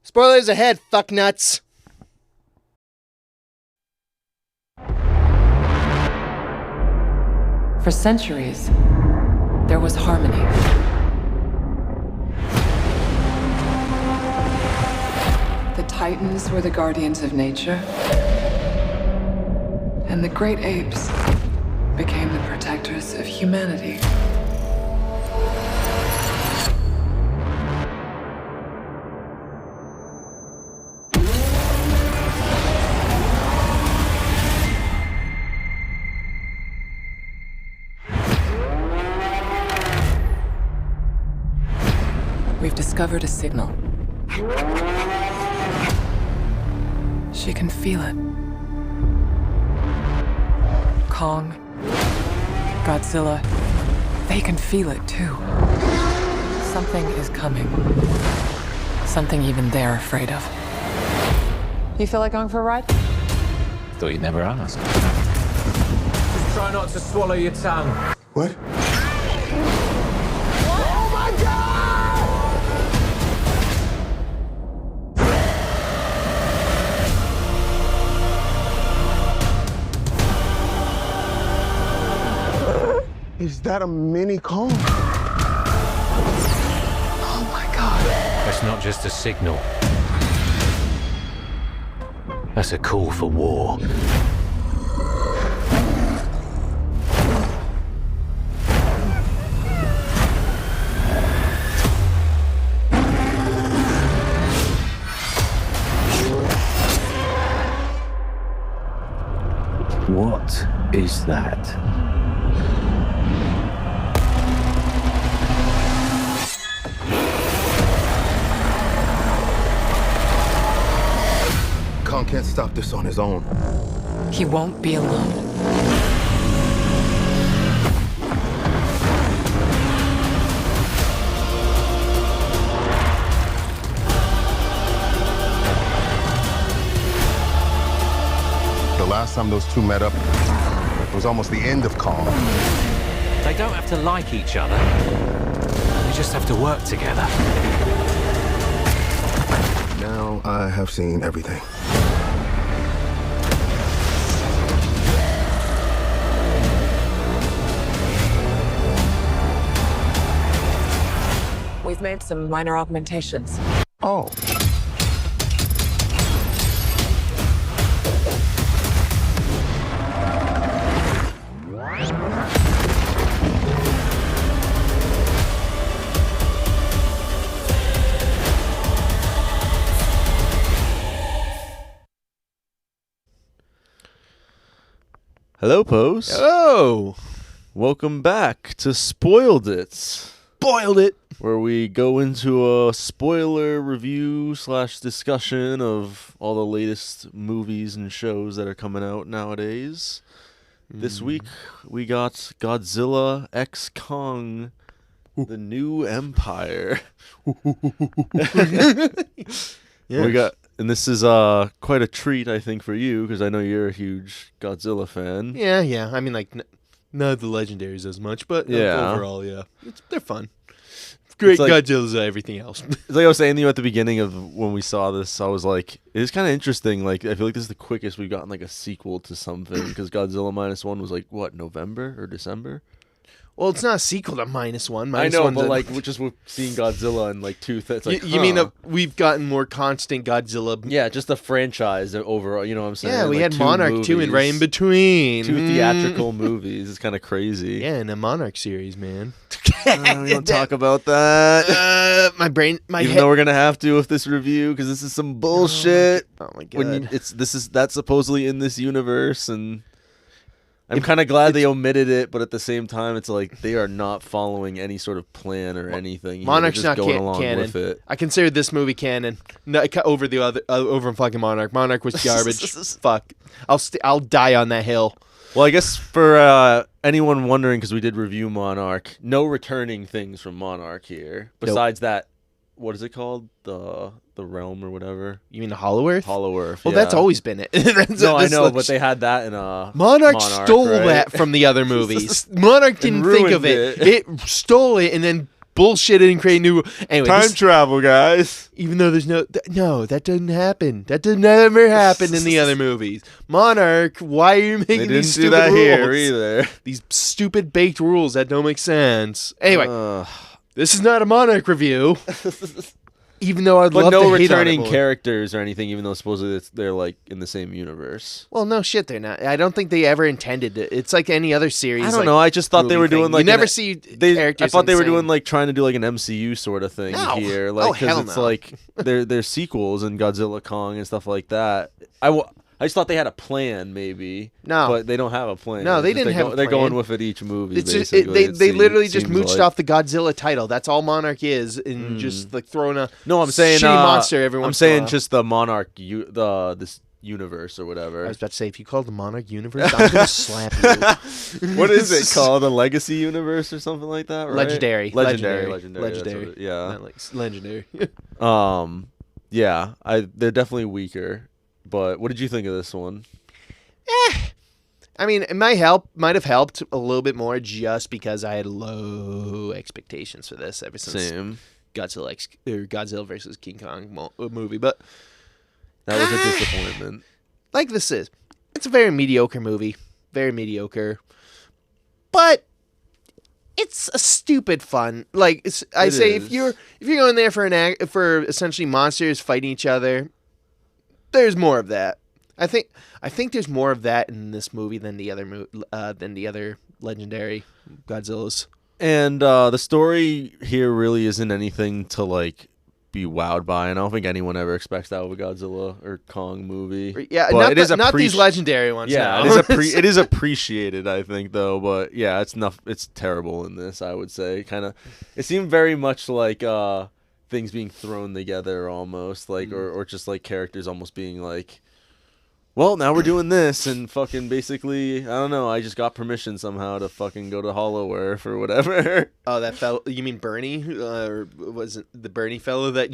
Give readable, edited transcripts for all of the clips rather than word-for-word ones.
Spoilers ahead, fucknuts. For centuries, there was harmony. The Titans were the guardians of nature, and the great apes became the protectors of humanity. We've discovered a signal. She can feel it. Kong, Godzilla, they can feel it too. Something is coming. Something even they're afraid of. You feel like going for a ride? Thought you'd never ask. Just try not to swallow your tongue. What? Is that a mini Kong? Oh my God. That's not just a signal. That's a call for war. What is that? Kong can't stop this on his own. He won't be alone. The last time those two met up, it was almost the end of Kong. They don't have to like each other. They just have to work together. Now I have seen everything. We've made some minor augmentations. Oh. Hello, Pose. Hello. Welcome back to Spoiled It, Boiled it. where we go into a spoiler review / discussion of all the latest movies and shows that are coming out nowadays. This week, we got Godzilla X Kong, The New Empire. We got, and this is quite a treat, I think, for you, because I know you're a huge Godzilla fan. Yeah. I mean, like, not the legendaries as much, but Yeah. overall, yeah. They're fun. Great like- Godzilla's everything else. It's like I was saying to you at the beginning of when we saw this, I was like, it's kind of interesting. Like, I feel like this is the quickest we've gotten, like, a sequel to something, because Godzilla -1 was, like, what, November or December? Well, it's not a sequel to -1. I know, -1's but, a- like, we're just seeing Godzilla in, like, two things. Like, you mean we've gotten more constant Godzilla? yeah, just a franchise overall, you know what I'm saying? Yeah, we Like, had two Monarch 2 and right in movies, between. two theatrical movies. It's kind of crazy. Yeah, and a Monarch series, man. We don't talk about that. My brain, my Even head. though we're gonna have to with this review, because this is some bullshit. Oh my god. When that's supposedly in this universe, and I'm kind of glad they omitted it, but at the same time, it's like they are not following any sort of plan or anything. Monarch's They're not just going along canon. with it. I consider this movie canon. No, over the other, over fucking Monarch. Monarch was garbage. Fuck. I'll die on that hill. Well, I guess for anyone wondering, because we did review Monarch, no returning things from Monarch here. Besides that, what is it called? The realm or whatever. You mean the Hollow Earth? Hollow Earth. Well, yeah. that's always been it. No, I know, but they had that in Monarch stole right? that from the other movies. Monarch didn't think of ruined it. It stole it and then bullshitted and create new. Anyway, Time travel, guys. even though there's no, that doesn't happen. That doesn't ever happen in the other movies. Monarch, why are you making They these didn't do stupid that rules? here either. These stupid baked rules that don't make sense. Anyway, this is not a Monarch review. Even though I'd But love no to hate on it returning more. characters or anything, even though supposedly they're like in the same universe. Well, no shit, they're not. I don't think they ever intended it. It's like any other series. I don't like, know. I just thought they movie were doing thing. like you never an- see They, characters. I thought they were insane. doing like trying to do like an MCU sort of thing No. here, Oh, like hell it's no. like they're sequels and Godzilla, Kong, and stuff like that. I just thought they had a plan, maybe. No. but they don't have a plan. No, they It's just didn't have a They're going plan. with it each movie. It's just, basically, they literally just seems mooched like. off the Godzilla title. That's all Monarch is, and just like throwing a No, I'm saying shitty monster every I'm once in a saying while. just the Monarch, this universe or whatever. I was about to say, if you call it the Monarch universe, I'm gonna slap you. What is it called? The Legacy universe or something like that, right? Legendary. Legendary. Legendary. That's what yeah. Not like legendary. Yeah. They're definitely weaker. But what did you think of this one? I mean, it might have helped a little bit more just because I had low expectations for this ever since Same. Godzilla versus King Kong movie. But That was a disappointment. like this is, it's a very mediocre movie, very mediocre, but it's a stupid fun. Like It say, is. if you're going there for essentially monsters fighting each other, there's more of that. I think there's more of that in this movie than the other legendary Godzillas. And the story here really isn't anything to like be wowed by, and I don't think anyone ever expects that of a Godzilla or Kong movie. Yeah, but not these legendary ones. Yeah, no. it is appreciated, I think, though. But yeah, it's terrible in this. I would say, it seemed very much like things being thrown together, almost like, or just like characters almost being like, well, now we're doing this, and fucking basically, I don't know. I just got permission somehow to fucking go to Hollow Earth or whatever. Oh, that fellow. You mean Bernie? Or was it the Bernie fellow that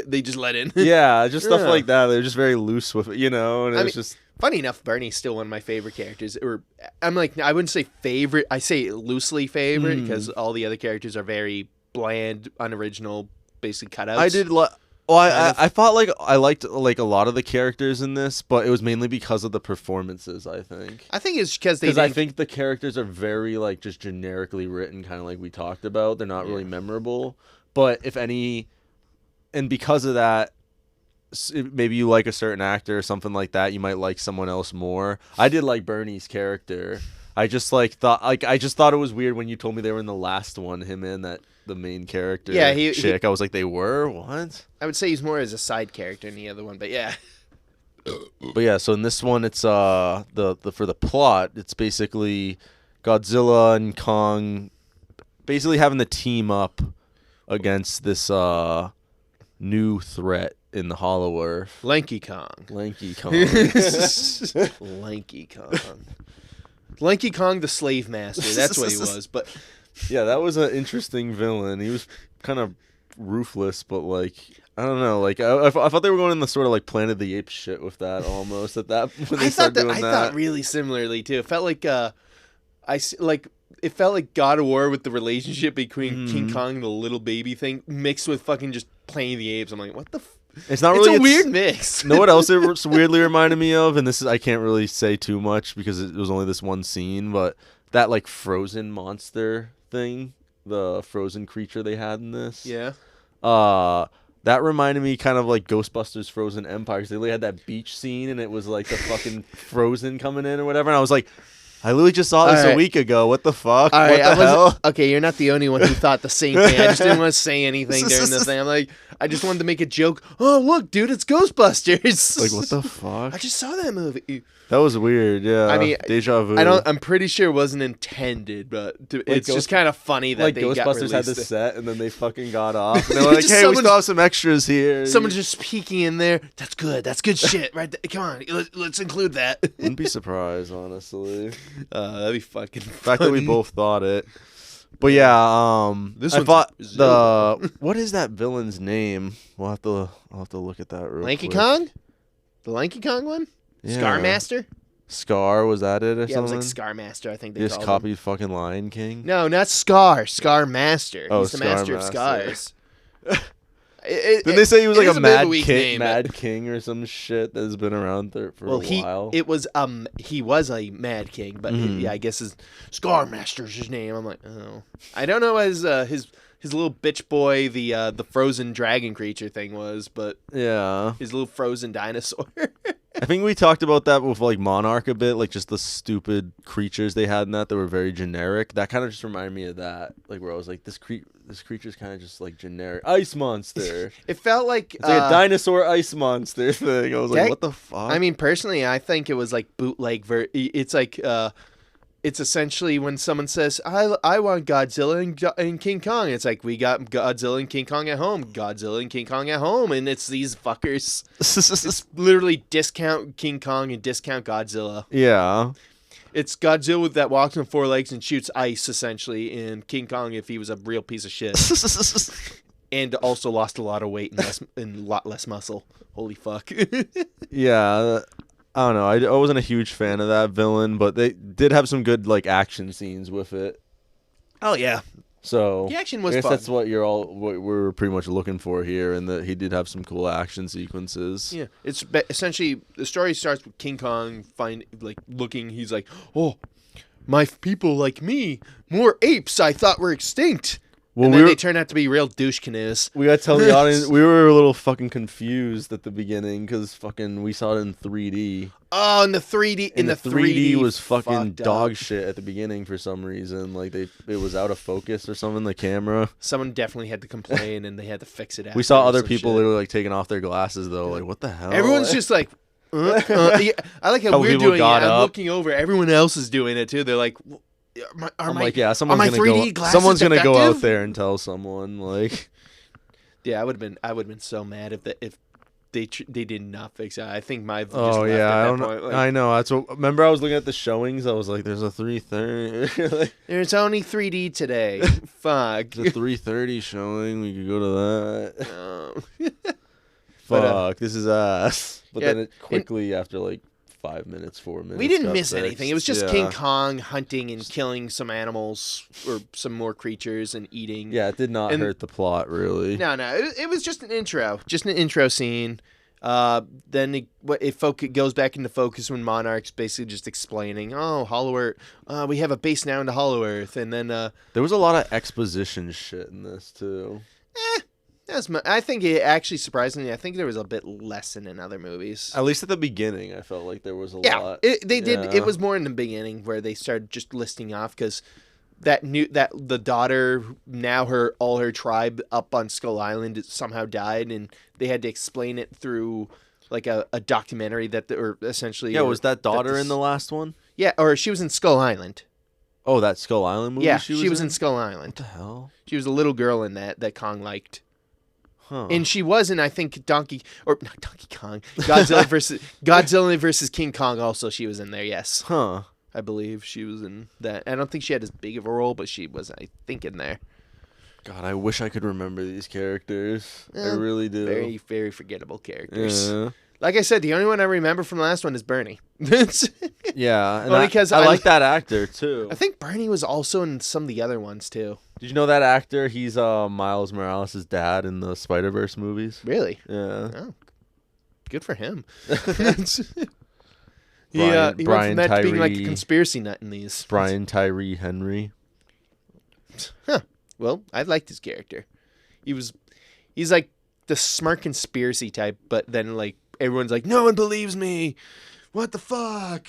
they just let in? Yeah, just stuff Yeah. like that. They're just very loose with it, and I it's mean, just. Funny enough, Bernie's still one of my favorite characters. Or I'm like, I wouldn't say favorite. I say loosely favorite because all the other characters are very bland, unoriginal, basically cutouts. I did like. Well, I thought like I liked like a lot of the characters in this, but it was mainly because of the performances. I think it's because I think the characters are very like just generically written, kind of like we talked about. They're not really memorable, but if any, and because of that, maybe you like a certain actor or something like that, you might like someone else more. I did like Bernie's character. I just thought it was weird when you told me they were in the last one, him and the main character chick. I was like, they were? What? I would say he's more as a side character in the other one, but yeah. But yeah, so in this one, it's for the plot, it's basically Godzilla and Kong basically having to team up against this new threat in the Hollow Earth. Lanky Kong. Lanky Kong. Lanky Kong. Lanky Kong, the slave master. That's what he was. But yeah, that was an interesting villain. He was kind of ruthless, but like I don't know. Like I thought they were going in the sort of like Planet of the Apes shit with that almost at that when they started doing that. I thought really similarly too. It felt like it felt like God of War with the relationship between King Kong and the little baby thing mixed with fucking just Planet of the Apes. I'm like, what the. It's not really a weird mix. Know what else it weirdly reminded me of? And this is I can't really say too much because it was only this one scene, but that like frozen monster thing, the frozen creature they had in this. Yeah. That reminded me kind of like Ghostbusters Frozen Empire. 'Cause they really had that beach scene and it was like the fucking Frozen coming in or whatever. And I was like, I literally just saw this a week ago. What the fuck? All right, what the hell? Okay, you're not the only one who thought the same thing. I just didn't want to say anything during this thing. I'm like, I just wanted to make a joke. Oh, look, dude, it's Ghostbusters. Like, what the fuck? I just saw that movie. That was weird, yeah. I mean, deja vu. I'm pretty sure it wasn't intended, but it's just kind of funny that like they Ghostbusters got released. had this set, and then they fucking got off. And they were like, Just "Hey, we someone- still have some extras here." Someone's just peeking in there. That's good. That's good shit, right there. Come on, let's include that. Wouldn't be surprised, honestly. That'd be fucking. The fact that we both thought it. But yeah, This I one's thought Brazil. what is that villain's name? I'll have to look at that real Lanky quick. Kong, the Lanky Kong one, Yeah. Scar Master. Scar, was that it or Yeah, it something? was like Scar Master, I think they They just called him. copied fucking Lion King? No, not Scar. Scar Master. Oh, He's the Scar master of Master. scars. Didn't they say he was it like is a bit of mad weak king, name, mad king or some shit that's been around for a while? He was a Mad King, but yeah, I guess his Scar Master's his name. I'm like, oh, I don't know what his little bitch boy, the frozen dragon creature thing was, but Yeah. his little frozen dinosaur. I think we talked about that with like Monarch a bit, like just the stupid creatures they had in that were very generic. That kind of just reminded me of that, like where I was like, this creature's kind of just like generic ice monster. It felt like It's like a dinosaur ice monster thing. I was like, what the fuck? I mean, personally, I think it was like bootleg. It's like it's essentially when someone says, I want Godzilla and King Kong. It's like, we got Godzilla and King Kong at home. Godzilla and King Kong at home. And it's these fuckers. It's literally discount King Kong and discount Godzilla. Yeah. It's Godzilla that walks on 4 legs and shoots ice, essentially, and King Kong if he was a real piece of shit. And also lost a lot of weight and a lot less muscle. Holy fuck. Yeah. I don't know. I wasn't a huge fan of that villain, but they did have some good like action scenes with it. Oh, yeah. So The action was I guess fun. that's what what we're pretty much looking for here, and that he did have some cool action sequences. Yeah, it's essentially the story starts with King Kong looking. He's like, "Oh, my people like me, more apes I thought were extinct." Well, And then they turned out to be real douche canoes. We gotta tell the audience we were a little fucking confused at the beginning because fucking we saw it in 3D. Oh, in the 3D, And the 3D was fucking fucked dog up. shit at the beginning for some reason. Like it was out of focus or something. The camera. Someone definitely had to complain, and they had to fix it. We saw after or other some people shit. literally like taking off their glasses though. Like what the hell? Everyone's just like, yeah, I like how Couple we're people doing it. got I'm up. looking over. Everyone else is doing it too. They're like, I'm like, yeah, are someone's my gonna 3D go. glasses Someone's gonna go out defective? there and tell someone like. Yeah, I would have been so mad if they did not fix it. I think my just Oh left yeah, at I that don't know. point. Like, I know. That's what. Remember, I was looking at the showings. I was like, "There's a 330. Like, there's only 3D today. Fuck. there's a 330 showing. We could go to that." Um, Fuck, this is ass. But yeah, then it quickly, after like 5 minutes, 4 minutes, we didn't got miss fixed. anything. It was just Yeah. King Kong hunting and killing some animals or some more creatures and eating. Yeah, it did not And- hurt the plot really. No. It was just an intro scene. Then it goes back into focus when Monarch's basically just explaining, oh, Hollow Earth, we have a base now into Hollow Earth, and then There was a lot of exposition shit in this too. I think it actually surprisingly, I think there was a bit less than in other movies. At least at the beginning, I felt like there was a Yeah, lot. they did. Yeah. It was more in the beginning where they started just listing off because that the daughter, now all her tribe up on Skull Island somehow died, and they had to explain it through like a documentary or essentially. Yeah, was that daughter this- in the last one? Yeah, or she was in Skull Island. Oh, that Skull Island movie. Yeah, she was in in Skull What Island. the hell? She was a little girl in that Kong liked. Huh. And she was in, I think, not Donkey Kong, Godzilla versus King Kong. Also, she was in there. Yes, Huh. I believe she was in that. I don't think she had as big of a role, but she was, I think, in there. God, I wish I could remember these characters. I Eh, really do. Very, very forgettable characters. Yeah. Like I said, the only one I remember from the last one is Bernie. Yeah, and Only 'cause I I- like that actor too. I think Bernie was also in some of the other ones too. Did you know that actor? He's Miles Morales' dad in the Spider-Verse movies. Really? Yeah. Oh, good for him. he Brian went from that to being like a Tyree- conspiracy nut in these. Brian Tyree Henry. Huh. Well, I liked his character. He's like the smart conspiracy type, but then like everyone's like, no one believes me. What the fuck?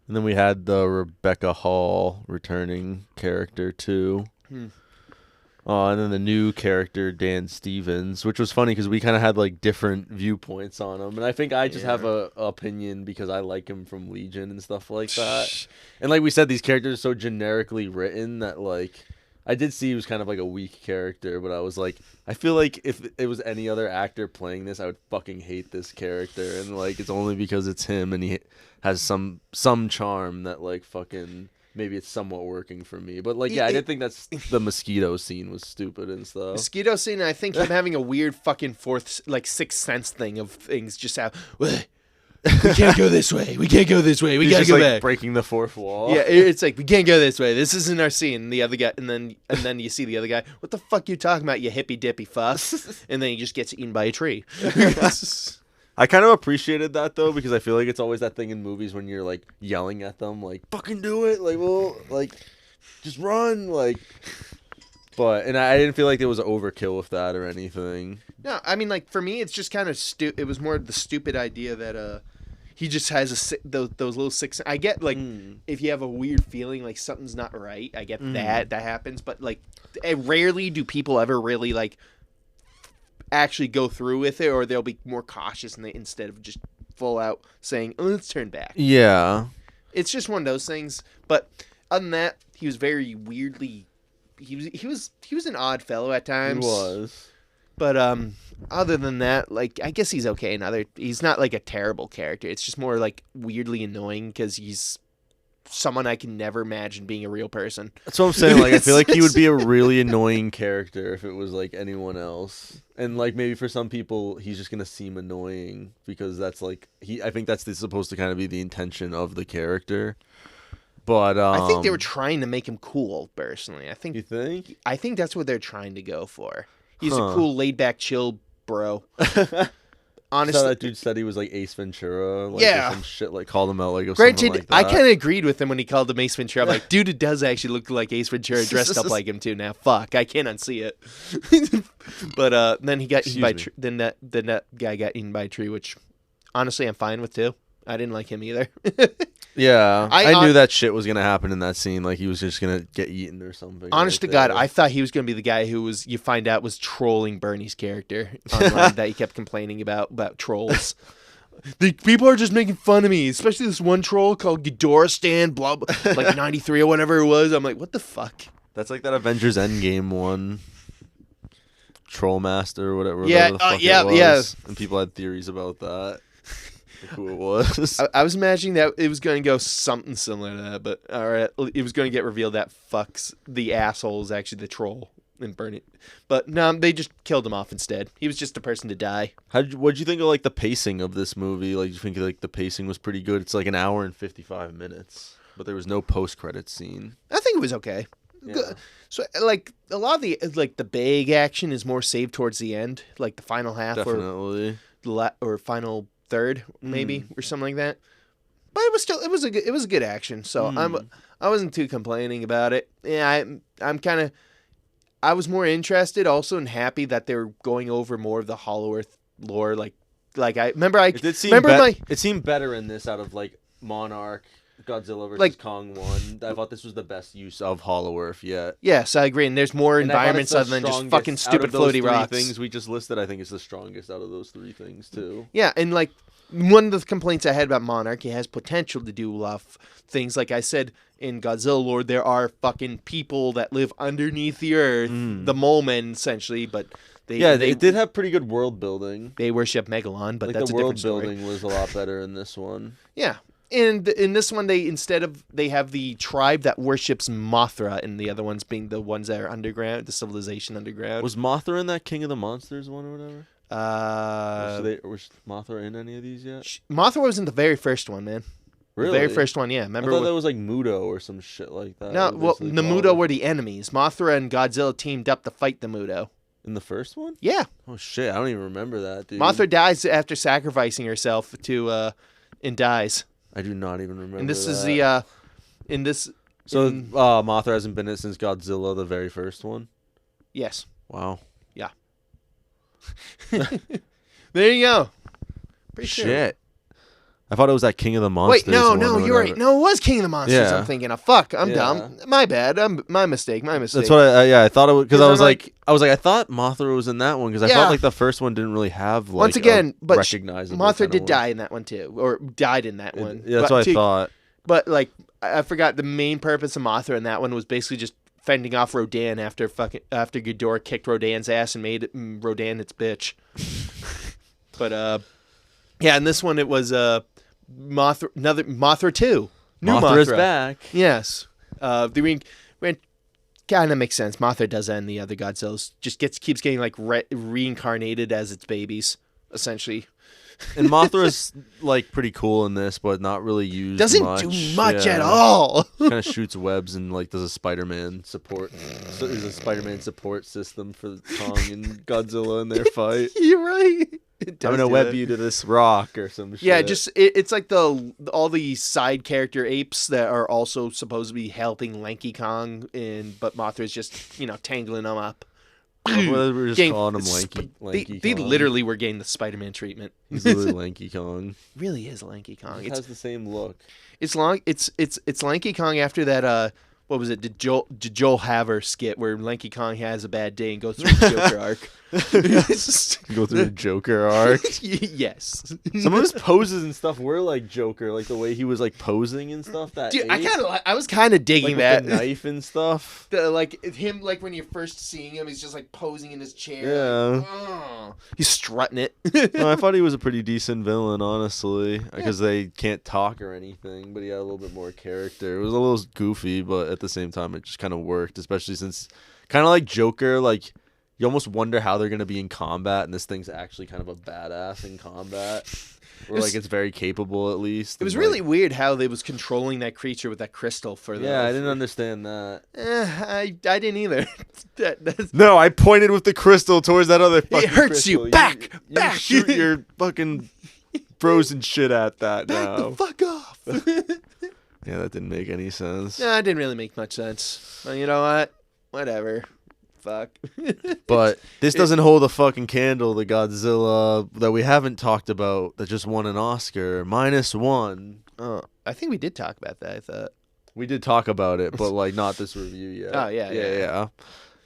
And then we had the Rebecca Hall returning character too. And then the new character Dan Stevens, which was funny because we kind of had like different viewpoints on him, and I think I just have a opinion because I like him from Legion and stuff like that. And like we said, these characters are so generically written that like I did see he was kind of like a weak character, but I was like, I feel like if it was any other actor playing this, I would fucking hate this character, and like it's only because it's him and he has some charm that like fucking. Maybe it's somewhat working for me. But, like, yeah, I did think the mosquito scene was stupid and stuff. Mosquito scene, I think him having a weird fucking sixth sense thing of things just how, we can't go this way. We can't go this way. We He's gotta just, go like, back. breaking the fourth wall. Yeah, it's like we can't go this way. This isn't our scene. And the other guy, and then you see the other guy. What the fuck you talking about? You hippy dippy fuss. And then he just gets eaten by a tree. I kind of appreciated that though, because I feel like it's always that thing in movies when you're like yelling at them, like "fucking do it," like well, like just run, like. But I didn't feel like there was overkill with that or anything. No, I mean, like for me, it's just kind of It was more the stupid idea that he just has those little six. I get like if you have a weird feeling like something's not right, I get that happens. But like, rarely do people ever really like actually go through with it, or they'll be more cautious instead of just full out saying, oh, let's turn back. Yeah, it's just one of those things. But other than that, he was very weirdly. He was an odd fellow at times. he was. But other than that, like I guess he's okay. He's not like a terrible character. It's just more like weirdly annoying because he's someone I can never imagine being a real person. That's what I'm saying. Like I feel like he would be a really annoying character if it was like anyone else. And like maybe for some people he's just gonna seem annoying because that's like I think that's supposed to kind of be the intention of the character. But I think they were trying to make him cool. Personally, You think? I think that's what they're trying to go for. He's a cool, laid back, chill bro. Honestly, So that dude said he was like Ace Ventura, like, Yeah. or some shit, like called him out like or granted, something like that. I kind of agreed with him when he called him Ace Ventura. I'm like, dude, it does actually look like Ace Ventura dressed up like him too. Now, fuck, I can't unsee it. But then he got eaten by then that guy got eaten by a tree, which honestly I'm fine with too. I didn't like him either. Yeah, I I knew that shit was gonna happen in that scene. Like he was just gonna get eaten or something. Honest to God, I thought he was gonna be the guy who you find out was trolling Bernie's character online that he kept complaining about trolls. The people are just making fun of me, especially this one troll called Ghidorah blah, blah like 93 or whatever it was. I'm like, what the fuck? That's like that Avengers Endgame one. Trollmaster or whatever. Yeah, whatever the fuck yeah, it was. yeah. And people had theories about that. Like who it was. I was imagining that it was going to go something similar to that, but it was going to get revealed that fucks the asshole is actually the troll and burn it. But no, they just killed him off instead. He was just a person to die. What'd you think of like the pacing of this movie? Like, you think like the pacing was pretty good? It's like an hour and 55 minutes, but there was no post-credit scene. I think it was okay. Yeah. Good. So like a lot of the big action is more saved towards the end, like the final half Definitely. or final third maybe or something like that. But it was a good action. So I wasn't too complaining about it. Yeah, I was more interested also and happy that they were going over more of the Hollow Earth lore. Like I remember It did seem it seemed better in this out of like Monarch, Godzilla versus Kong 1. I thought this was the best use of Hollow Earth yet. Yes, I agree. And there's more And I thought environments it's the other than just strongest fucking stupid out of those floaty three rocks. things we just listed, I think it's the strongest out of those three things too. Yeah, and like one of the complaints I had about Monarch, it has potential to do a lot of things. Like I said in Godzilla lore, there are fucking people that live underneath the earth, the mole men essentially, but they did have pretty good world building. They worship Megalon, but Like that's the a world different story. building was a lot better in this one. Yeah. And in this one, they have the tribe that worships Mothra, and the other ones being the ones that are underground, the civilization underground. Was Mothra in that King of the Monsters one or whatever? Was Mothra in any of these yet? Mothra was in the very first one, man. Really? The very first one, yeah. Remember? I thought that was like Muto or some shit like that. No, well, the Muto were the enemies. Mothra and Godzilla teamed up to fight the Muto. In the first one? Yeah. Oh shit, I don't even remember that, dude. Mothra dies after sacrificing herself and dies. I do not even remember. And this that. is the in this. So in, Mothra hasn't been in it since Godzilla, the very first one. Yes. Wow. Yeah. There you go. Pretty sure. Shit. I thought it was that King of the Monsters. Wait, no, one or you're whatever. right. No, it was King of the Monsters. Yeah. I'm thinking of. Fuck, I'm Yeah. dumb. My bad. My mistake. That's what I thought it was because I was I'm like I thought Mothra was in that one because I Yeah. thought like the first one didn't really have like once again, but recognizable. Mothra kinda did one. die in that one too, or died in that one. Yeah, that's But what I thought. But like, I forgot the main purpose of Mothra in that one was basically just fending off Rodan after Ghidorah kicked Rodan's ass and made Rodan its bitch. But yeah, in this one it was Mothra 2. New Mothra's Mothra. back. Yes. Kind of makes sense. Mothra does that in the other Godzillas. Just keeps getting like reincarnated as its babies. essentially. And Mothra's like pretty cool in this, but not really used. Doesn't much. do much at all. Kind of shoots webs and like does a Spider-Man support. So there's a Spider-Man support system for Kong and Godzilla in their fight. You're right. I'm gonna web you to this rock or some shit. Yeah, just it's like all the side character apes that are also supposed to be helping Lanky Kong, but Mothra's just tangling them up. We're just calling him Lanky They Kong. literally were getting the Spider-Man treatment. He's literally Lanky Kong. Really is Lanky Kong. It has the same look. It's Lanky Kong after that. What was it? Did Joel have her skit where Lanky Kong has a bad day and goes through the Joker arc? Go through the Joker arc. Yes. Some of his poses and stuff were like Joker, like the way he was like posing and stuff. That Dude, I was kind of digging like that with the knife and stuff. Him when you're first seeing him, he's just like posing in his chair. Yeah. Like, he's strutting it. No, I thought he was a pretty decent villain, honestly, because they can't talk or anything, but he had a little bit more character. It was a little goofy, but at the same time, it just kind of worked, especially since kind of like Joker, like you almost wonder how they're going to be in combat, and this thing's actually kind of a badass in combat. Or like it's very capable at least. It was really weird how they was controlling that creature with that crystal for the. Yeah, I didn't understand that. I didn't either. No, I pointed with the crystal towards that other fucking It hurts crystal. you. Back! You shoot your fucking frozen shit at that Back now. the fuck off. Yeah, that didn't make any sense. No, it didn't really make much sense. Well, you know what? Whatever. Fuck. But this doesn't hold a fucking candle to Godzilla that we haven't talked about that just won an Oscar. -1. Oh, I think we did talk about that. I thought We did talk about it, but like not this review yet. Oh, yeah.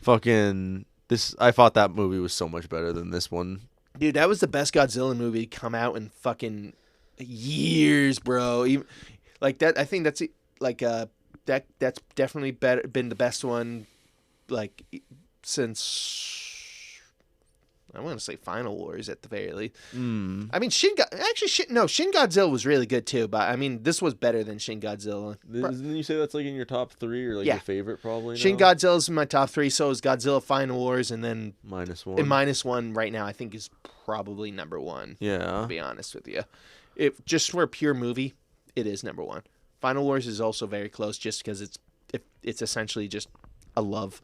Fucking this. I thought that movie was so much better than this one. Dude, that was the best Godzilla movie to come out in fucking years, bro. Even, like that, I think that's like that's definitely been the best one, like since I want to say Final Wars at the very least. I mean, Shin Godzilla was really good too, but I mean, this was better than Shin Godzilla. Didn't you say that's like in your top 3 or like Yeah. your favorite probably? Shin now? Godzilla's in my top 3, so is Godzilla Final Wars, and then -1. and -1 right now I think is probably number 1. Yeah. To be honest with you, if just for a pure movie, it is number 1. Final Wars is also very close, just because it's essentially just a love.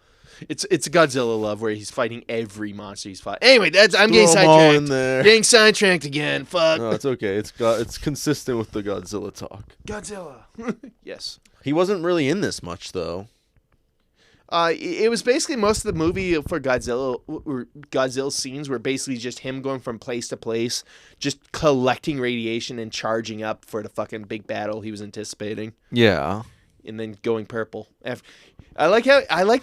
It's a Godzilla love where he's fighting every monster he's fought. Anyway, I'm getting Throw 'em all in sidetracked. there. Getting sidetracked again. Fuck. No, it's okay. It's consistent with the Godzilla talk. Godzilla. Yes. He wasn't really in this much though. It was basically most of the movie for Godzilla. Godzilla scenes were basically just him going from place to place, just collecting radiation and charging up for the fucking big battle he was anticipating, Yeah. and then going purple. I like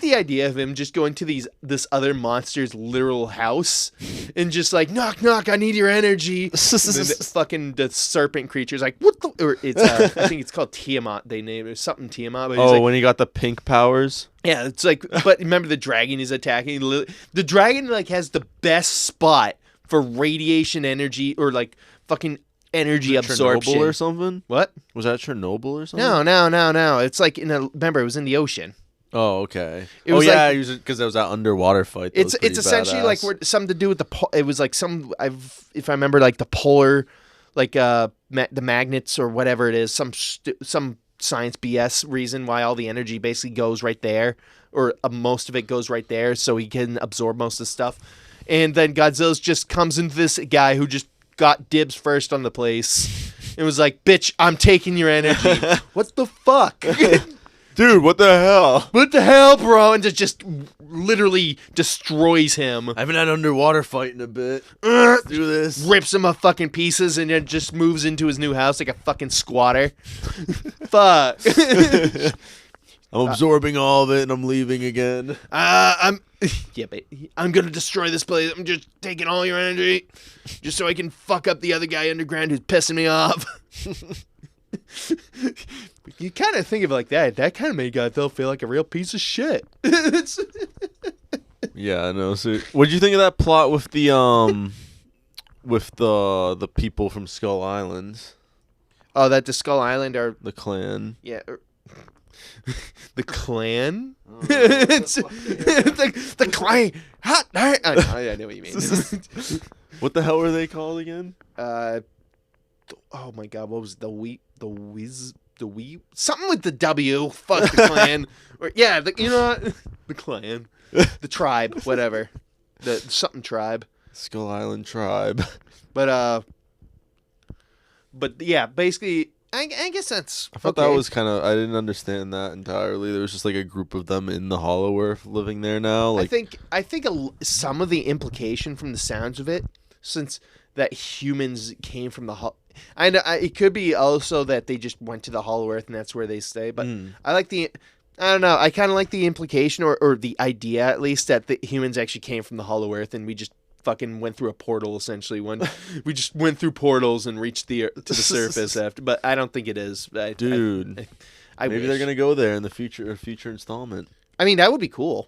the idea of him just going to this other monster's literal house and just like knock knock, I need your energy. And then the serpent creature's like what the? Or it's I think it's called Tiamat. They named it something Tiamat. But he's like, When he got the pink powers. yeah, it's like, but remember the dragon is attacking. The dragon like has the best spot for radiation energy or like fucking energy absorption Chernobyl or something. What? Was that Chernobyl or something? No. It's like remember it was in the ocean. Oh, okay. It was because that was that underwater fight. That was It's essentially like something to do with it was like if I remember like the polar, like the magnets or whatever it is, some science BS reason why all the energy basically goes right there, or most of it goes right there, so he can absorb most of the stuff. And then Godzilla just comes into this guy who just got dibs first on the place. It was like, bitch, I'm taking your energy. What the fuck? dude, what the hell? What the hell, bro? And just literally destroys him. I haven't had an underwater fight in a bit. Let's do this. Rips him up fucking pieces and then just moves into his new house like a fucking squatter. Fuck. I'm absorbing all of it and I'm leaving again. Yeah, but I'm gonna destroy this place. I'm just taking all your energy just so I can fuck up the other guy underground who's pissing me off. You kind of think of it like that. That kind of made Godzilla feel like a real piece of shit. Yeah, I know. So, what did you think of that plot with the people from Skull Island, Oh, that the Skull Island are the clan? yeah. The clan? It's like the clan. I know what you mean. What the hell were they called again? Oh my god, what was it? The something with the W. Fuck the clan. Or yeah, you know what? The clan, the tribe, whatever, the something tribe. Skull Island Tribe. But yeah, basically, I guess that's. I thought that was kind of. I didn't understand that entirely. There was just like a group of them in the Hollow Earth living there now. Like, I think some of the implication from the sounds of it, since that humans came from the it could be also that they just went to the Hollow Earth and that's where they stay. But I don't know. I kind of like the implication or the idea at least that the humans actually came from the Hollow Earth and we just fucking went through a portal essentially. We just went through portals and reached to the surface after. But I don't think it is. Dude, maybe wish. they're gonna go there in the future installment. I mean, that would be cool.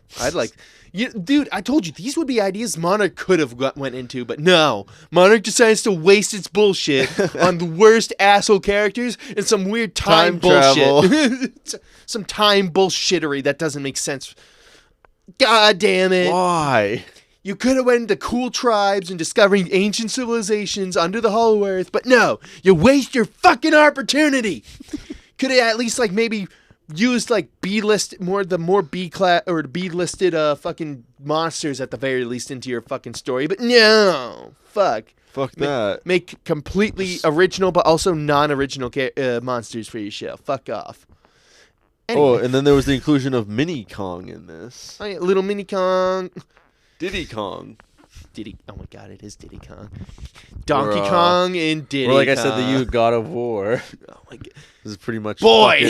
Dude, I told you, these would be ideas Monarch could have went into, but no. Monarch decides to waste its bullshit on the worst asshole characters and some weird time bullshit. Some time bullshittery that doesn't make sense. God damn it. Why? You could have went into cool tribes and discovering ancient civilizations under the Hollow Earth, but no. You waste your fucking opportunity. Could have at least, maybe... used the more B class or B listed fucking monsters at the very least into your fucking story, but no, fuck that. Make completely original but also non-original monsters for your show. Fuck off. Anyway. Oh, and then there was the inclusion of Mini Kong in this. Oh, yeah, little Mini Kong, Diddy Kong. Oh my god, it is Diddy Kong. Donkey Kong and Diddy. Or like Kong. I said, the God of War. Oh my god, this is pretty much boy.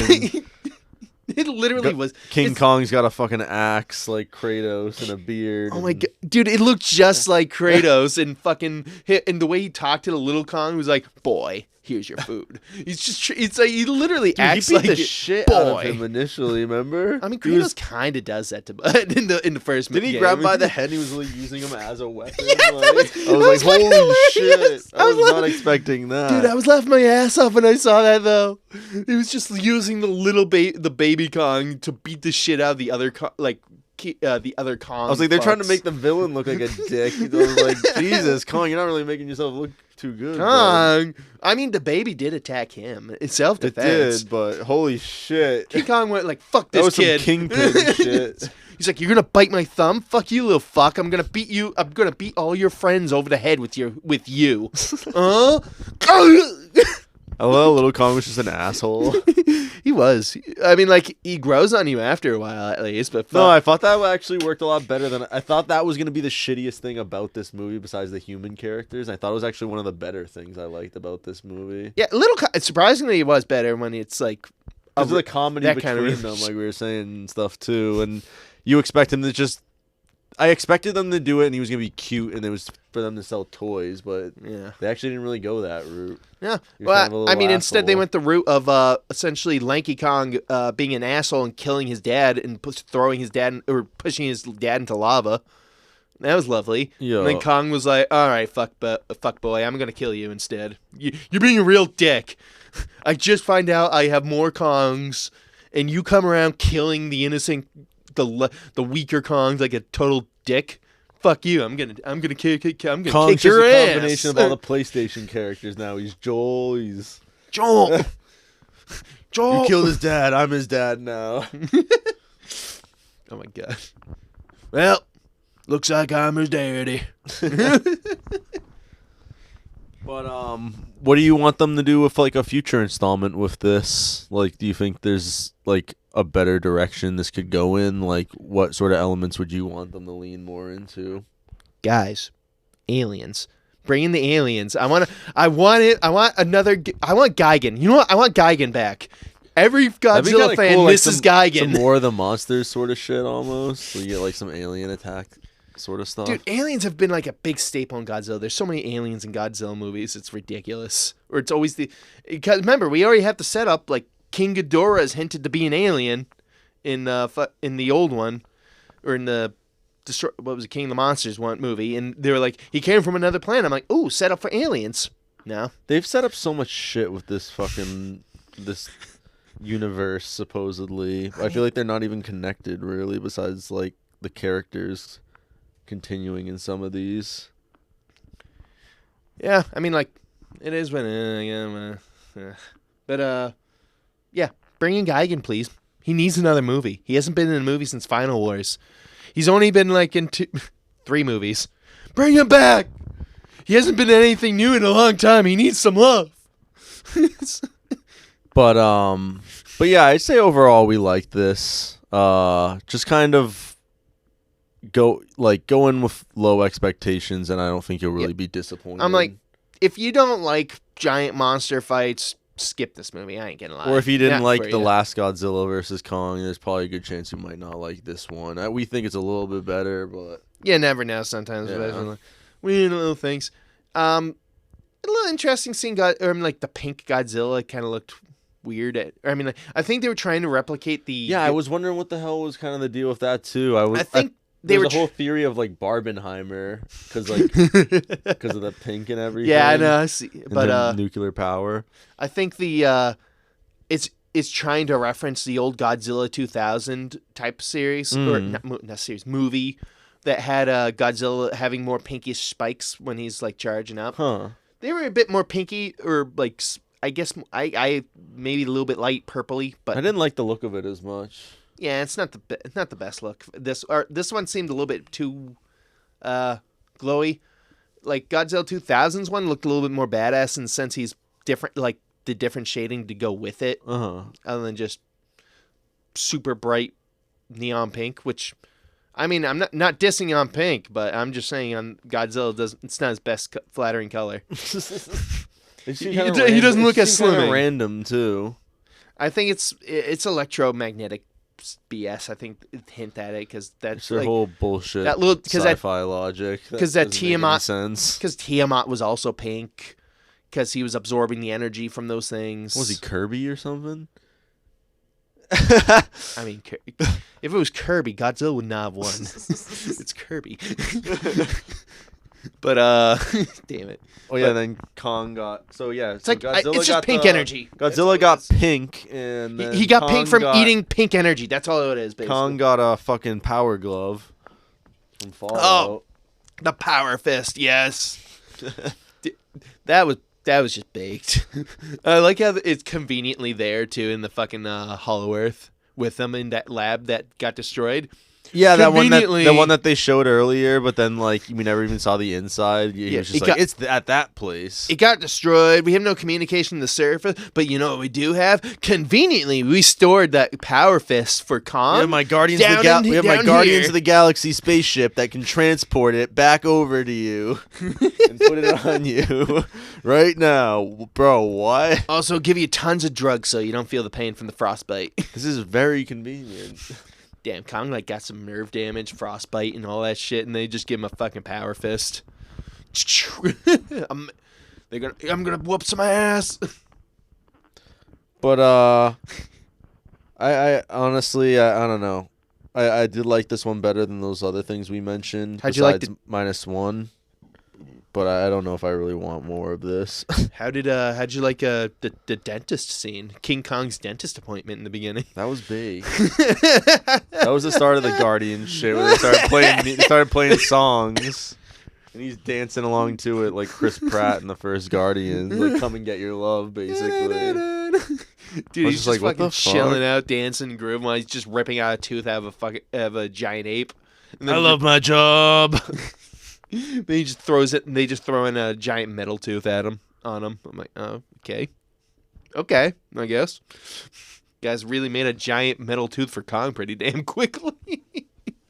It literally was. King Kong's got a fucking axe like Kratos and a beard. Oh my god, dude! It looked just like Kratos, and fucking and the way he talked to the little Kong was like, "Boy, here's your food." It's like he literally acts he beat like the shit boy. out of him initially. Remember? I mean, Kratos kind of does that to in the first. Didn't he game. grab him by the head? And he was like using him as a weapon. Yeah, I was like, fucking holy hilarious. shit! I was not expecting that. Dude, I was laughing my ass off when I saw that though. He was just using the baby Kong to beat the shit out of the other the other Kong. I was like, they're trying to make the villain look like a dick. I was like, Jesus, Kong, you're not really making yourself look too good. Kong. I mean, the baby did attack him. It's self-defense. It did, but holy shit. King Kong went like, fuck this that was kid. Some kingpin shit. He's like, you're going to bite my thumb? Fuck you, little fuck. I'm going to beat you. I'm going to beat all your friends over the head with you. Hello, little Kong was just an asshole. He was. I mean, he grows on you after a while, at least. But no, I thought that actually worked a lot better than I thought. That was going to be the shittiest thing about this movie, besides the human characters. I thought it was actually one of the better things I liked about this movie. Yeah, surprisingly, it was better when it's like because of the comedy between them, like we were saying and stuff too. And you expect him to just. I expected them to do it, and he was gonna be cute, and it was for them to sell toys, but yeah, they actually didn't really go that route. Yeah, well, I mean, instead they went the route of essentially Lanky Kong being an asshole and killing his dad and throwing his dad or pushing his dad into lava. That was lovely. Yeah. And then Kong was like, "All right, fuck boy, I'm gonna kill you instead. You're being a real dick. I just find out I have more Kongs, and you come around killing the innocent." The weaker Kong's like a total dick. Fuck you! I'm gonna kick Kong's your just ass. a combination of all the PlayStation characters now. He's Joel. Joel. You killed his dad. I'm his dad now. Oh my god. Well, looks like I'm his daddy. But what do you want them to do with like a future installment with this? Like, do you think there's like a better direction this could go in? Like, what sort of elements would you want them to lean more into? Guys, aliens. Bring in the aliens. I want Gigan. You know what? I want Gigan back. Every Godzilla fan cool, misses Gigan. Some more of the monsters sort of shit almost. So you get like some alien attack sort of stuff. Dude, aliens have been like a big staple in Godzilla. There's so many aliens in Godzilla movies. It's ridiculous. Or it's always because remember, we already have the setup. Like King Ghidorah is hinted to be an alien in the old one, or in the what was it, King of the Monsters one movie, and they were like, he came from another planet. I'm like, ooh, set up for aliens. No, they've set up so much shit with this universe supposedly. I feel like they're not even connected really, besides like the characters continuing in some of these. Yeah, I mean, like, it is when, but yeah, bring in Gigan, please. He needs another movie. He hasn't been in a movie since Final Wars. He's only been like in 3 movies. Bring him back. He hasn't been in anything new in a long time. He needs some love. But yeah, I'd say overall we like this. Just kind of go in with low expectations, and I don't think you'll really be disappointed. I'm like, if you don't like giant monster fights, skip this movie. I ain't gonna lie. Or if you didn't Not like for the you. last Godzilla versus Kong, there's probably a good chance you might not like this one. We think it's a little bit better, but Yeah, never know. Sometimes, Yeah. we little things. A little interesting seeing like the pink Godzilla kind of looked weird. I think they were trying to replicate the. yeah, I was wondering what the hell was kind of the deal with that too. I think they there's were a whole theory of like Barbenheimer because of the pink and everything. Yeah, I know. And But then nuclear power. I think the it's trying to reference the old Godzilla 2000 type series or not series movie that had Godzilla having more pinkish spikes when he's like charging up. Huh. They were a bit more pinky or like I guess I maybe a little bit light purpley, but I didn't like the look of it as much. yeah, it's not the best look. This one seemed a little bit too glowy. Like Godzilla 2000's one looked a little bit more badass in the sense he's different, like the different shading to go with it, other than just super bright neon pink. Which, I mean, I'm not dissing on pink, but I'm just saying on Godzilla it's not his best flattering color. He doesn't look as slimming. Random too. I think it's electromagnetic BS. I think hint at it because that's It's their like, whole bullshit that little sci-fi logic. because that doesn't make any Tiamat sense. because Tiamat was also pink because he was absorbing the energy from those things. Was he Kirby or something? I mean, if it was Kirby, Godzilla would not have won. It's Kirby. But damn it. Oh yeah, then Kong got It's so like Godzilla it's just got pink energy. Godzilla got pink, and then He got Kong pink from eating pink energy. That's all it is, basically. Kong got a fucking power glove from Fallout. Oh, the power fist. Yes. That was just baked. I like how it's conveniently there too in the fucking Hollow Earth with them in that lab that got destroyed. Yeah, that one Conveniently- that they showed earlier, but then like we never even saw the inside. He was just like, it's at that place. It got destroyed. We have no communication to the surface, but you know what we do have? Conveniently, we stored that power fist for Kong. We have my Guardians here. of the Galaxy spaceship that can transport it back over to you and put it on you right now, bro. What? Also, give you tons of drugs so you don't feel the pain from the frostbite. This is very convenient. Damn, Kong like got some nerve damage, frostbite, and all that shit, and they just give him a fucking power fist. I'm gonna whoop some ass. But I honestly I don't know. I did like this one better than those other things we mentioned. How'd you like besides -1? But I don't know if I really want more of this. How'd you like the dentist scene? King Kong's dentist appointment in the beginning. That was big. That was the start of the Guardian shit where they started playing songs. And he's dancing along to it like Chris Pratt in the first Guardians. Like, come and get your love, basically. Dude, he's just just like, what fucking the chilling fuck? out, dancing, groove while he's just ripping out a tooth out of a giant ape. And then I love my job. Then he just throws it, and they just throw in a giant metal tooth at him. On him. I'm like, oh, okay, I guess. Guys really made a giant metal tooth for Kong pretty damn quickly.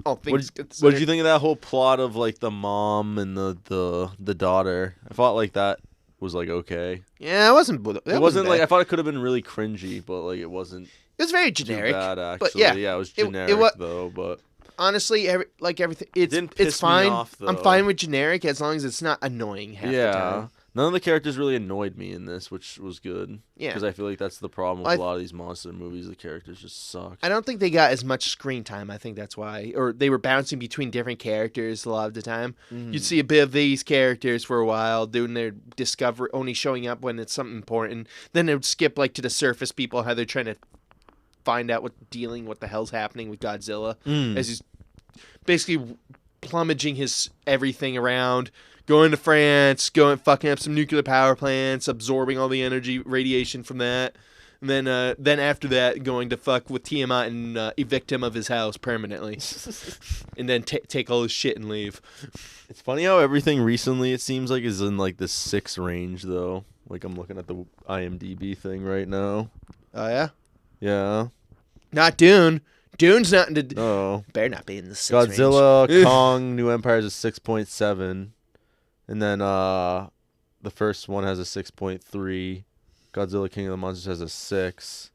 All things What considered. did you think of that whole plot of like the mom and the daughter? I thought like that was like okay. Yeah, it wasn't. It wasn't like I thought it could have been really cringy, but like it wasn't. It was very Too generic. bad, actually. But yeah, it was it generic though. But honestly, everything, didn't piss it's fine. me off, though. I'm fine with generic as long as it's not annoying half the time. none of the characters really annoyed me in this, which was good. Yeah. Because I feel like that's the problem with a lot of these monster movies. The characters just suck. I don't think they got as much screen time. I think that's why, or they were bouncing between different characters a lot of the time. You'd see a bit of these characters for a while doing their discovery, only showing up when it's something important. Then it would skip like to the surface people, how they're trying to find out what the hell's happening with Godzilla as he's basically plumaging his everything around, going to France, going fucking up some nuclear power plants, absorbing all the energy radiation from that. And then after that, going to fuck with Tiamat and evict him of his house permanently. And then take all his shit and leave. It's funny how everything recently, it seems like, is in like the 6 range, though. Like, I'm looking at the IMDb thing right now. Oh, yeah? Yeah. Not Dune. Dune's not in the... Oh. Better not be in the 6 Godzilla, range. Kong, New Empire is a 6.7. And then the first one has a 6.3. Godzilla, King of the Monsters has a 6.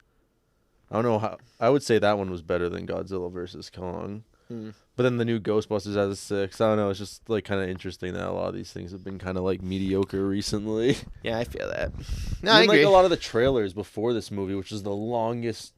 I don't know how... I would say that one was better than Godzilla versus Kong. But then the new Ghostbusters has a 6. I don't know. It's just like kind of interesting that a lot of these things have been kind of like mediocre recently. Yeah, I feel that. No, Even I agree. like a lot of the trailers before this movie, which is the longest...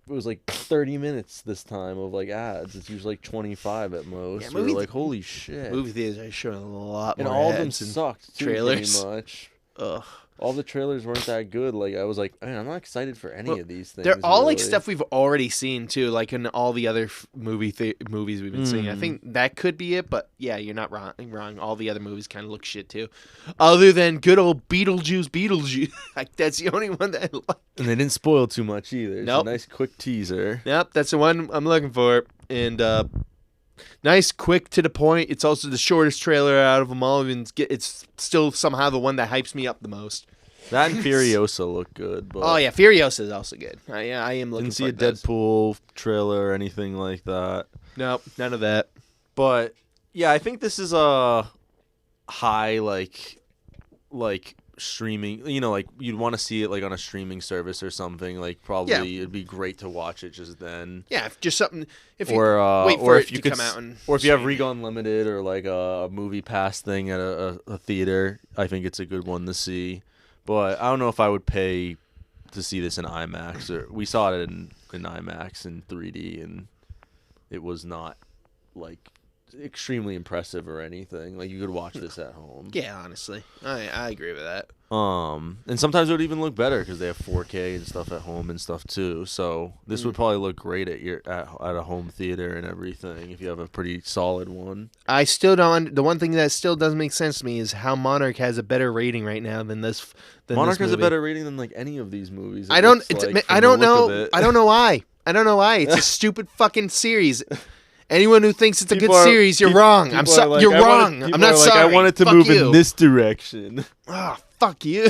It was like 30 minutes this time of like ads. It's usually like 25 at most. Yeah, We were like, holy shit. Movie theaters are showing a lot And more all of them ads and sucked too, trailers. pretty much. Ugh. All the trailers weren't that good. Like, I was like, man, I'm not excited for any of these things. They're all like really. stuff we've already seen too, like in all the other movies we've been seeing. I think that could be it, but yeah, you're not wrong. All the other movies kind of look shit too, other than good old Beetlejuice. Like, that's the only one that I like. And they didn't spoil too much either. It's Nope. a nice quick teaser. Yep, that's the one I'm looking for. And nice, quick, to the point. It's also the shortest trailer out of them all. And it's still somehow the one that hypes me up the most. That and Furiosa look good. But Oh yeah, Furiosa is also good. I am looking didn't see for a Deadpool trailer or anything like that. Nope, none of that. But yeah, I think this is a high like streaming. You know, like you'd want to see it like on a streaming service or something. Like probably it'd be great to watch it just then. Yeah, just something. If you Or wait or for if it you to could, come out and or if you have stream. Rego Unlimited or like a movie pass thing at a theater, I think it's a good one to see. But I don't know if I would pay to see this in IMAX. Or we saw it in IMAX in 3D, and it was not like extremely impressive or anything. Like you could watch this at home. Yeah, honestly, I agree with that. And sometimes it would even look better because they have 4K and stuff at home and stuff too. So this would probably look great at a home theater and everything if you have a pretty solid one. I still don't. The one thing that still doesn't make sense to me is how Monarch has a better rating right now than this. Monarch this has a movie. better rating than like any of these movies. I don't. I don't know. know. I don't know why. I don't know why. It's a stupid fucking series. Anyone who thinks it's a good series, you're wrong. You're wrong. I'm not sorry. I wanted to Fuck move you. in this direction. Ah, fuck you,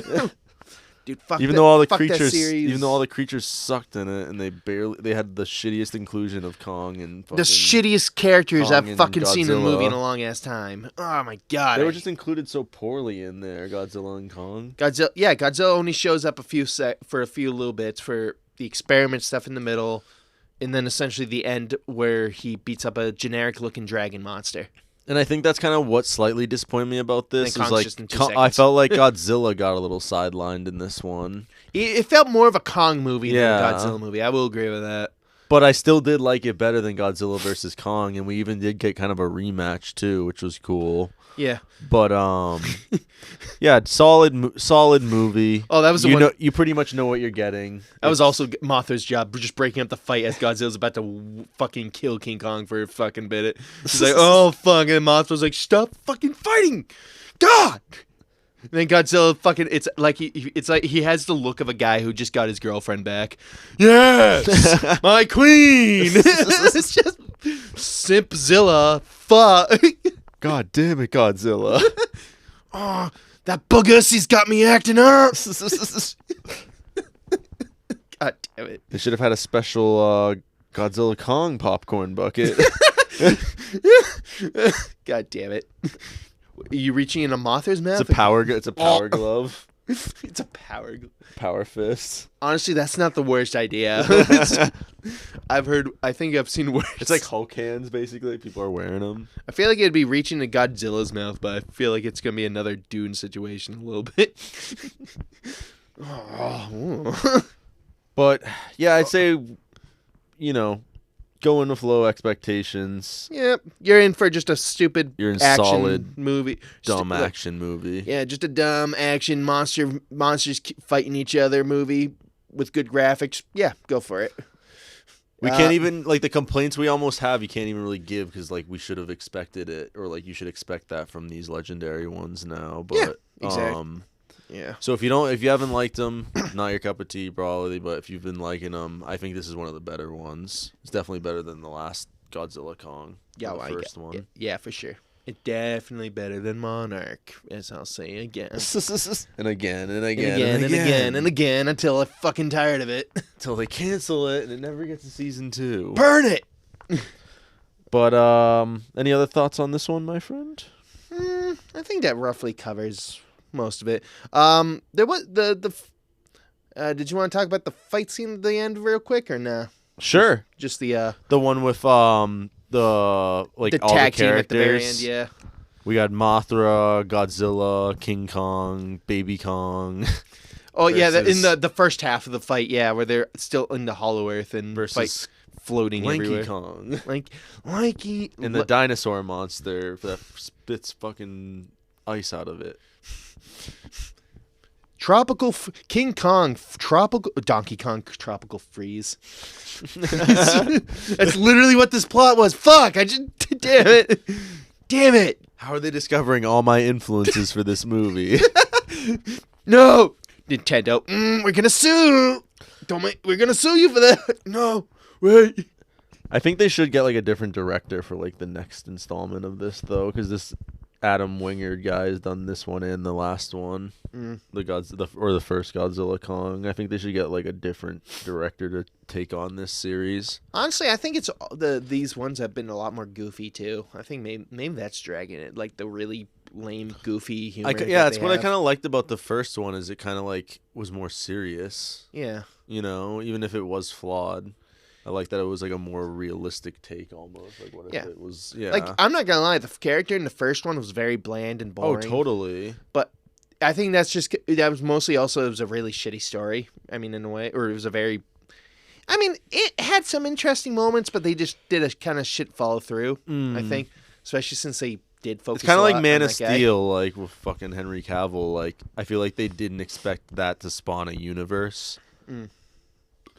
dude. Fuck Even though all the fuck that creatures, series. even though all the creatures sucked in it, and they had the shittiest inclusion of Kong and fucking, the shittiest characters Kong I've and fucking seen in a movie in Godzilla. a long ass time. Oh my god. They were just included so poorly in there, Godzilla and Kong. Godzilla. Yeah, Godzilla only shows up for a few little bits for the experiment stuff in the middle, and then essentially the end where he beats up a generic looking dragon monster. And I think that's kind of what slightly disappointed me about this. And Is Kong's like just in 2 I seconds. felt like Godzilla got a little sidelined in this one, It felt more of a Kong movie Yeah. than a Godzilla movie. I will agree with that. but I still did like it better than Godzilla versus Kong, and we even did get kind of a rematch too, which was cool. Yeah. But yeah, solid movie. Oh, that was the you one. know, you pretty much know what you're getting. That was also Mothra's job, just breaking up the fight as Godzilla's about to fucking kill King Kong for a fucking bit. She's like, oh, fuck. And Mothra's like, stop fucking fighting. God. And then Godzilla fucking, it's like he has the look of a guy who just got his girlfriend back. Yes, my queen. It's just Simpzilla. Fuck. God damn it, Godzilla. Oh, that boogussie's got me acting up. God damn it. They should have had a special Godzilla Kong popcorn bucket. God damn it. Are you reaching in a Mothra's mouth? It's a power glove. It's a power. Power fist. Honestly, that's not the worst idea. I think I've seen worse. It's like Hulk hands, basically. People are wearing them. I feel like it'd be reaching to Godzilla's mouth, but I feel like it's going to be another Dune situation a little bit. Oh. But yeah, I'd say, go in with low expectations. Yep, you're in for just a stupid You're in action solid, movie. Dumb action movie. Yeah, just a dumb action monsters fighting each other movie with good graphics. Yeah, go for it. We can't even, like, the complaints we almost have, you can't even really give because, like, we should have expected it, or, like, you should expect that from these legendary ones now. But, Yeah, exactly. Yeah. So if you haven't liked them, not your cup of tea, probably. But if you've been liking them, I think this is one of the better ones. It's definitely better than the last Godzilla Kong. Yeah, the first one. Yeah, for sure. It's definitely better than Monarch, as I'll say again. And again, and again, And again, and again, until I'm fucking tired of it. until they cancel it and it never gets to season 2. Burn it! But any other thoughts on this one, my friend? I think that roughly covers most of it. There was did you want to talk about the fight scene at the end real quick or nah? Sure. Just the one with the like the all tag the team at the very end, characters. yeah. We got Mothra, Godzilla, King Kong, Baby Kong. Oh yeah, in versus- the first half of the fight, yeah, where they're still in the Hollow Earth and versus floating Lanky everywhere. Kong. Lanky And the dinosaur monster that spits fucking ice out of it. King Kong, Donkey Kong, tropical freeze. That's literally what this plot was. Fuck! Damn it! How are they discovering all my influences for this movie? No, Nintendo. We're gonna sue. We're gonna sue you for that. No, wait. I think they should get like a different director for like the next installment of this though, because this Adam Wingard guy has done this one and the last one, the first Godzilla Kong. I think they should get like a different director to take on this series. Honestly, I think it's these ones have been a lot more goofy too. I think maybe that's dragging it, like the really lame, goofy humor. That's what I kind of liked about the first one is it kind of like was more serious. Yeah, You know, even if it was flawed. I like that it was like a more realistic take almost. Like what if it was Like I'm not gonna lie, the character in the first one was very bland and boring. Oh, totally. But I think that was mostly also it was a really shitty story. I mean, in a way, or it was a very. I mean, it had some interesting moments, but they just did a kind of shit follow through. I think, especially since they did focus. It's kind of like on Man that of guy. Steel, like with fucking Henry Cavill. Like I feel like they didn't expect that to spawn a universe.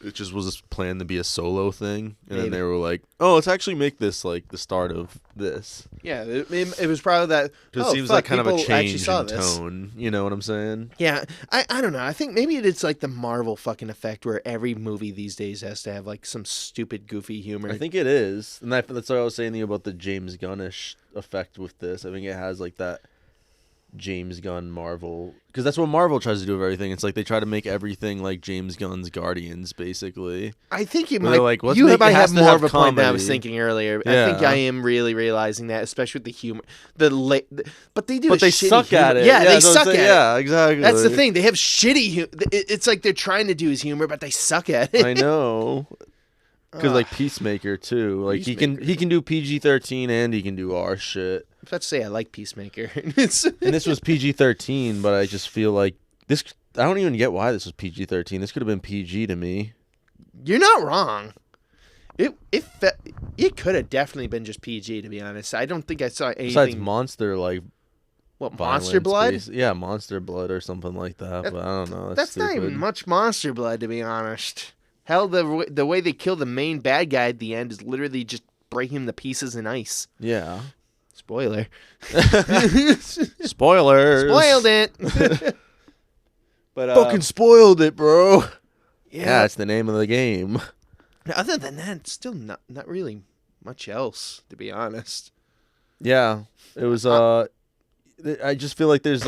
It just was planned to be a solo thing, and then they were like, "Oh, let's actually make this like the start of this." Yeah, it was probably that. Because it seems like kind of a change in tone. You know what I'm saying? Yeah, I don't know. I think maybe it's like the Marvel fucking effect where every movie these days has to have like some stupid, goofy humor. I think it is, and that's what I was saying to you about the James Gunnish effect with this. I think it has like that James Gunn Marvel, because that's what Marvel tries to do with everything. It's like they try to make everything like James Gunn's Guardians, basically. I think you Where might they're like, you might have more of a comedy. point than I was thinking earlier. Yeah. I think I am really realizing that, especially with the humor. But they do. But a they shitty suck humor. at it. Yeah, they that's what I'm suck at saying. it. Yeah, exactly. That's the thing. They have shitty humor. It's like they're trying to do his humor, but they suck at it. I know. Because like Peacemaker too, like he can do PG-13 and he can do R shit. I was about to say I like Peacemaker. And this was PG-13, but I just feel like this. I don't even get why this was PG-13. This could have been PG to me. You're not wrong. It could have definitely been just PG, to be honest. I don't think I saw anything. Besides monster, like what, Monster Blood? Yeah, Monster Blood or something like that. But I don't know. That's not even much Monster Blood, to be honest. Hell, the way they kill the main bad guy at the end is literally just break him to pieces in ice. Yeah. Spoiler. Spoilers. Spoiled it. But fucking spoiled it, bro. Yeah, it's the name of the game. other than that, it's still not really much else, to be honest. Yeah, it was. I just feel like there's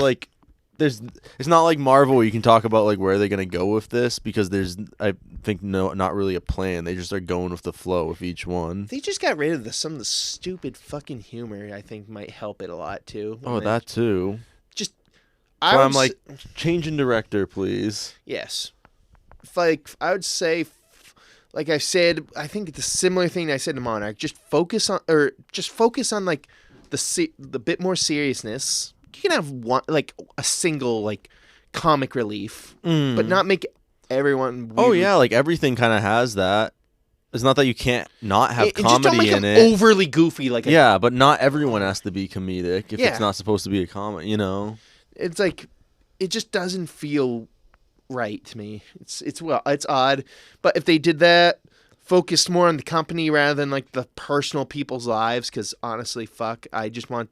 it's not like Marvel where you can talk about like where they're gonna go with this, because there's, I think, not really a plan. They just are going with the flow of each one. They just got rid of some of the stupid fucking humor. I think might help it a lot too. Oh, that too. Just, I'm like, change in director, please. Yes. Like I would say, like I said, I think it's a similar thing I said to Monarch. Just focus on like the bit more seriousness. You can have one, like a single like comic relief, but not make everyone. Oh yeah, like everything kind of has that. It's not that you can't not have comedy just don't make in them it. Overly goofy, like yeah, but not everyone has to be comedic if Yeah. it's not supposed to be a comedy. You know, it's like it just doesn't feel right to me. It's odd, but if they did that, focused more on the company rather than like the personal people's lives. Because honestly, fuck, I just want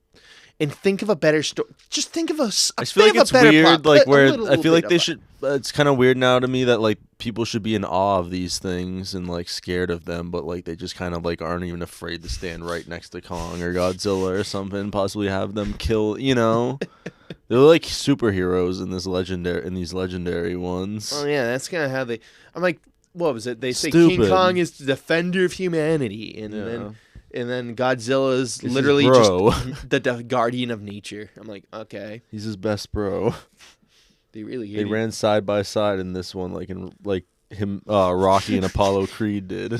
and think of a better story. Just think of a. I just feel like it's weird, plot. like where little I feel like bit they of should. It's kind of weird now to me that like people should be in awe of these things and like scared of them, but like they just kind of like aren't even afraid to stand right next to Kong or Godzilla or something. Possibly have them kill. They're like superheroes in these legendary ones. Oh yeah, that's kind of how they. I'm like, what was it? They say Stupid. King Kong is the defender of humanity, and then Godzilla is literally bro. just the guardian of nature. I'm like, okay, He's his best bro. They ran side by side in this one, like him, Rocky and Apollo Creed did.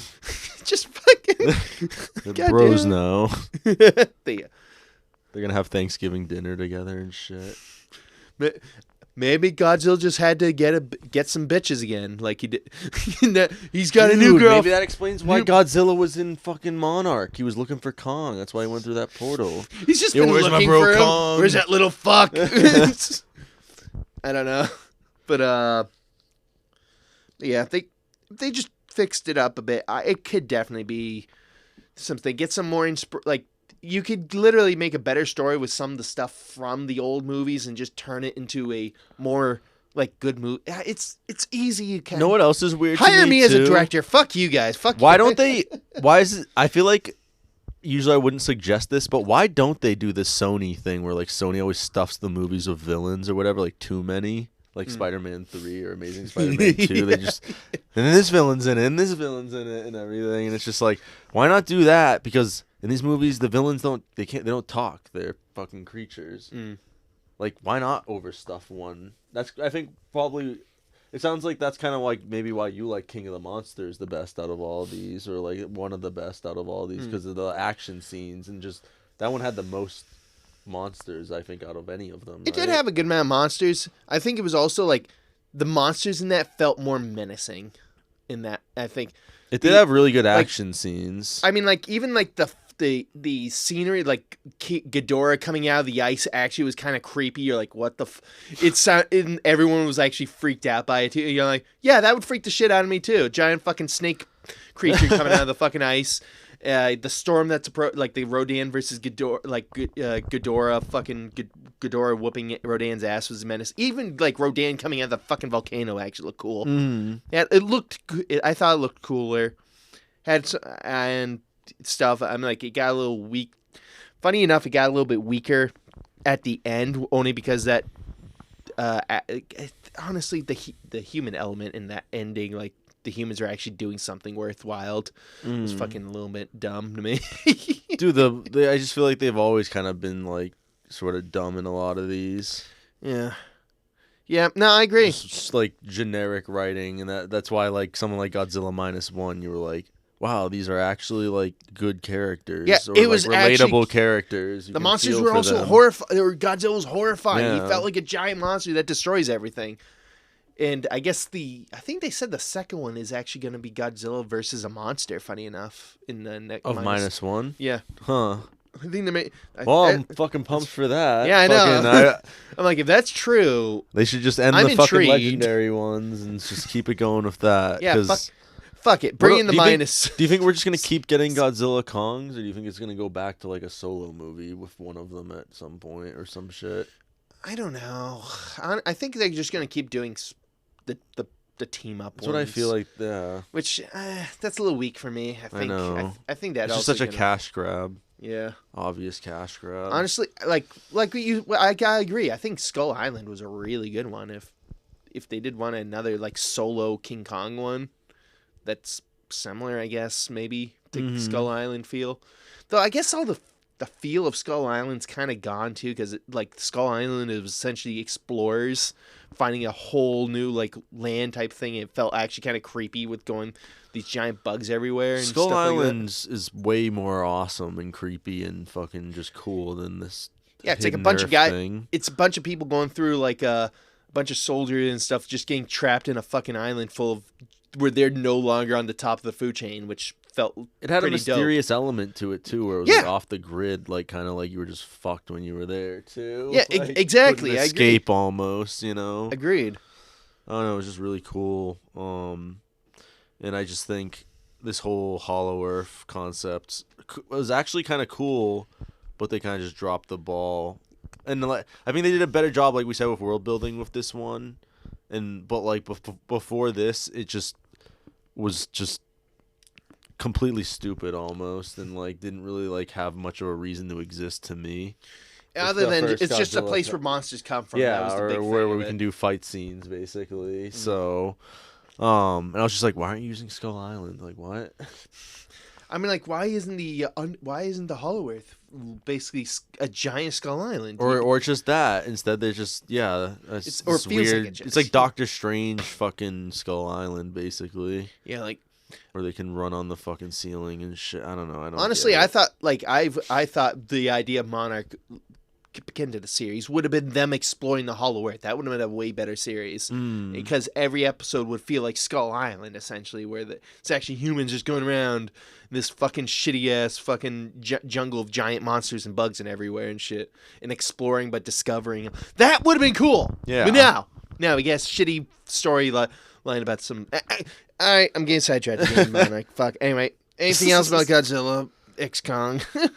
just fucking They're bros now. They're gonna have Thanksgiving dinner together and shit. Maybe Godzilla just had to get some bitches again, like he did. He's got a new girl. Maybe that explains why Godzilla was in fucking Monarch. He was looking for Kong. That's why he went through that portal. He's just been where's looking my bro for him. Kong? Where's that little fuck? I don't know, but yeah, they just fixed it up a bit. It could definitely be something. Get some more like. You could literally make a better story with some of the stuff from the old movies and just turn it into a more like good movie. It's easy. You can. You know what else is weird? Hire to me too? as a director. Fuck you guys. Fuck. Why you. don't they? Why is it? I feel like usually I wouldn't suggest this, but why don't they do this Sony thing where like Sony always stuffs the movies with villains or whatever, like too many? Like Spider-Man 3 or Amazing Spider-Man 2, they just and then this villain's in it, and this villain's in it, and everything, and it's just like, why not do that? Because in these movies, the villains they don't talk. They're fucking creatures. Like, why not overstuff one? I think probably it sounds like that's kind of like maybe why you like King of the Monsters the best out of all these, or like one of the best out of all these because of the action scenes and just that one had the most monsters I think out of any of them. It did have a good amount of monsters. I think it was also like the monsters in that felt more menacing. In that, I think it did have really good action scenes. I mean, like even like the scenery, like Ghidorah coming out of the ice, actually was kind of creepy. You're like, what the? And everyone was actually freaked out by it too. You're like, yeah, that would freak the shit out of me too. A giant fucking snake creature coming out of the fucking ice. The storm that's like the Rodan versus Ghidorah, like Ghidorah, fucking Ghidorah whooping Rodan's ass was a menace. Even like Rodan coming out of the fucking volcano actually looked cool. Yeah, it looked. I thought it looked cooler. And stuff. I'm like, it got a little weak. Funny enough, it got a little bit weaker at the end, only because that. Honestly, the human element in that ending, like. The humans are actually doing something worthwhile. It was fucking a little bit dumb to me. Dude, I just feel like they've always kind of been like sort of dumb in a lot of these. Yeah. Yeah, no, I agree. It's just like generic writing, and that's why like someone like Godzilla -1, you were like, wow, these are actually like good characters. Yeah, or, it was like, relatable actually, characters. The monsters were also horrifying. Godzilla was horrifying. Yeah. He felt like a giant monster that destroys everything. And I guess I think they said the second one is actually going to be Godzilla versus a monster. Funny enough, in the next of -1. Yeah, huh? I think they made. Well, I'm fucking pumped for that. Yeah, I know. I'm like, if that's true, they should just end I'm the fucking intrigued. legendary ones and just keep it going with that. Yeah, fuck it. Bring in the minus. Do you think we're just gonna keep getting Godzilla Kongs, or do you think it's gonna go back to like a solo movie with one of them at some point or some shit? I don't know. I think they're just gonna keep doing the team up. That's what I feel like. Yeah. Which that's a little weak for me. I know. I think that it's just such a cash grab. Yeah. Obvious cash grab. Honestly, I agree. I think Skull Island was a really good one. If they did want another like solo King Kong one, that's similar, I guess, maybe to Skull Island feel. Though I guess all the feel of Skull Island's kind of gone too, because like Skull Island is essentially explorers finding a whole new like land type thing. It felt actually kind of creepy with going these giant bugs everywhere. And Skull stuff Island like is way more awesome and creepy and fucking just cool than this. Yeah, it's like a bunch of guys. It's a bunch of people going through like a bunch of soldiers and stuff, just getting trapped in a fucking island full of where they're no longer on the top of the food chain, which felt it had a pretty mysterious dope. element to it too, where it was like off the grid, like kind of like you were just fucked when you were there too. Yeah, like, exactly. I escape almost, you know. Agreed. I don't know. It was just really cool. And I just think this whole Hollow Earth concept was actually kind of cool, but they kind of just dropped the ball. And I think they did a better job, like we said, with world building with this one. But like before this, it just was just completely stupid almost, and like didn't really like have much of a reason to exist to me. Other than first it's just a Godzilla place film. where monsters come from. That was the big where thing we of can it. do fight scenes basically. So, and I was just like, why aren't you using Skull Island? Like what? I mean, like, why isn't the Hollow Earth basically a giant Skull Island? Or just that instead they're just or it's feels like weird. it just- It's like Doctor Strange fucking Skull Island basically, yeah, like where they can run on the fucking ceiling and shit. I don't know. I don't. honestly, get I it. thought like I thought the idea of Monarch into the series would have been them exploring the Hollow Earth. That would have been a way better series because every episode would feel like Skull Island essentially, where it's actually humans just going around this fucking shitty ass fucking jungle of giant monsters and bugs and everywhere and shit, and exploring but discovering. That would have been cool. Yeah. But now we get a shitty story line about some. All right, I'm getting sidetracked again, Monarch. Fuck. Anyway, anything else about Godzilla X Kong? we should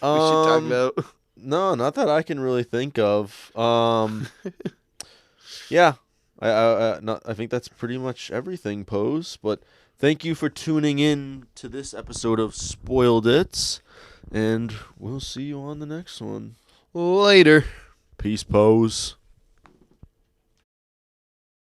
talk about. No, not that I can really think of. Yeah, I think that's pretty much everything, Pose. But thank you for tuning in to this episode of Spoiled It, and we'll see you on the next one. Later. Peace, Pose.